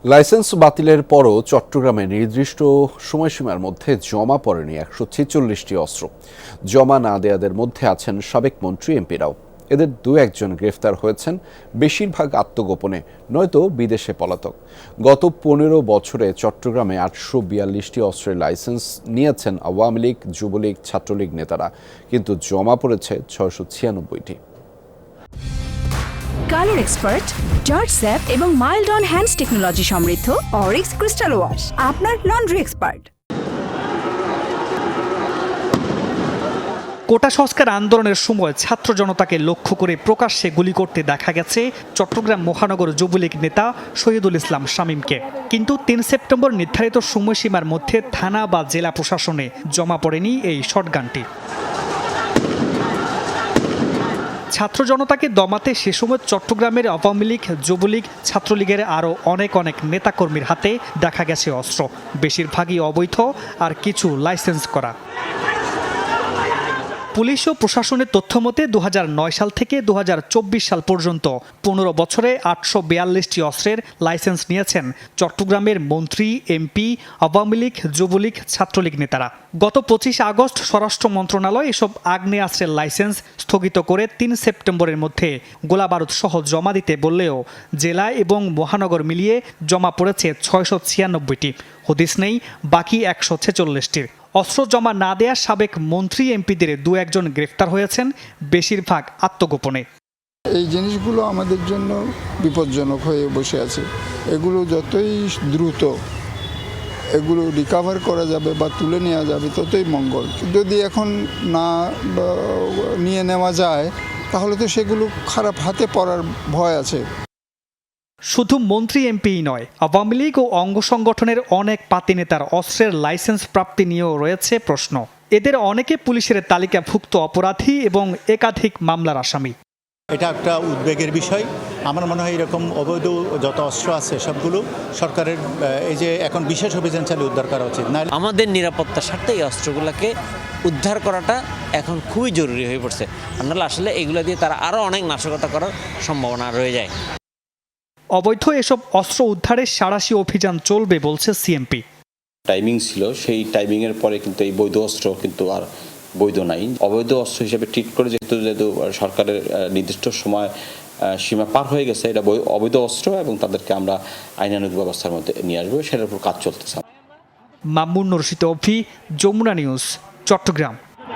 Licence বাতিলের পরও চট্টগ্রামে নির্দিষ্ট সময়সীমার মধ্যে জমা পড়েনি ১৪৬টি অস্ত্র। জমা না দেয়াদের মধ্যে আছেন সাবেক মন্ত্রী এমপিরাও। এদের দু-একজন গ্রেফতার হয়েছেন, বেশিরভাগ আত্মগোপনে, নয়তো বিদেশে পলাতক। গত ১৫ বছরে চট্টগ্রামে ৮৪২টি অস্ত্রের লাইসেন্স নিয়েছেন আওয়ামী লীগ, যুবলীগ, ছাত্রলীগ নেতারা, কিন্তু জমা পড়েছে ৬৯৬টি। কালার এক্সপার্ট, জর্জ স্যাপ এবং মাইল্ড অন হ্যান্ডস টেকনোলজি সমৃদ্ধ অরিক্স ক্রিস্টাল ওয়াশ আপনার লন্ড্রি এক্সপার্ট। কোটা সংস্কার আন্দোলনের সময় ছাত্র জনতাকে লক্ষ্য করে প্রকাশ্যে গুলি করতে দেখা গেছে চট্টগ্রাম মহানগর যুবলীগ নেতা শহীদুল ইসলাম শামীমকে। কিন্তু ৩ সেপ্টেম্বর নির্ধারিত সময়সীমার মধ্যে থানা বা জেলা প্রশাসনে জমা পড়েনি এই শটগানটি। ছাত্র জনতাকে দমাতে সে সময় চট্টগ্রামের আওয়ামী লীগ, যুবলীগ, ছাত্রলীগের আরও অনেক নেতাকর্মীর হাতে দেখা গেছে অস্ত্র, বেশিরভাগই অবৈধ আর কিছু লাইসেন্স করা। পুলিশ ও প্রশাসনের তথ্য মতে ২০০৯ সাল থেকে ২০২৪ সাল পর্যন্ত ১৫ বছরে ৮৪২টি অস্ত্রের লাইসেন্স নিয়েছেন চট্টগ্রামের মন্ত্রী, এমপি, আওয়ামী লীগ, যুবলীগ, ছাত্রলীগ নেতারা। গত ২৫ আগস্ট স্বরাষ্ট্র মন্ত্রণালয় এসব আগ্নেয়াস্ত্রের লাইসেন্স স্থগিত করে ৩ সেপ্টেম্বরের মধ্যে গোলাবারুদ সহ জমা দিতে বললেও জেলা এবং মহানগর মিলিয়ে জমা পড়েছে ৬৯৬টি। হদিস নেই বাকি ১৪৬টির। অস্ত্র জমা না দেয়া সাবেক মন্ত্রী, এমপিদের দু-একজন গ্রেফতার হয়েছেন, বেশিরভাগ আত্মগোপনে। এই জিনিসগুলো আমাদের জন্য বিপজ্জনক হয়ে বসে আছে। এগুলো যতই দ্রুত এগুলো রিকভার করা যাবে বা তুলে নেওয়া যাবে ততই মঙ্গল। যদি এখন না নিয়ে নেওয়া যায় তাহলে তো সেগুলো খারাপ হাতে পড়ার ভয় আছে। শুধু মন্ত্রী, এমপিই নয়, আওয়ামী লীগ ও অঙ্গ সংগঠনের অনেক পাতি নেতার অস্ত্রের লাইসেন্স প্রাপ্তি নিয়েও রয়েছে প্রশ্ন। এদের অনেকে পুলিশের তালিকাভুক্ত অপরাধী এবং একাধিক মামলার আসামি। এটা একটা উদ্বেগের বিষয়। আমার মনে হয় এরকম অবৈধ যত অস্ত্র আছে সবগুলো সরকারের এই যে এখন বিশেষ অভিযান চালিয়ে উদ্ধার করা উচিত। না, আমাদের নিরাপত্তার স্বার্থে এই অস্ত্রগুলোকে উদ্ধার করাটা এখন খুবই জরুরি হয়ে পড়ছে। নাহলে আসলে এগুলো দিয়ে তারা আরও অনেক নাশকতা করার সম্ভাবনা রয়ে যায়। অবৈধ এসব অস্ত্র উদ্ধারের সাঁড়াশি অভিযান চলবে বলছে সিএমপি। টাইমিং ছিল, সেই টাইমিংয়ের পরে কিন্তু এই বৈধ অস্ত্র কিন্তু আর বৈধ নাই। অবৈধ অস্ত্র হিসেবে ট্রিট করে যেহেতু সরকারের নির্দিষ্ট সময় সীমা পার হয়ে গেছে, এটা অবৈধ অস্ত্র এবং তাদেরকে আমরা আইনানুগ ব্যবস্থার মধ্যে নিয়ে আসবো, সেটার উপর কাজ চলতেছে। মামুন রশিদ অভি, যমুনা নিউজ, চট্টগ্রাম।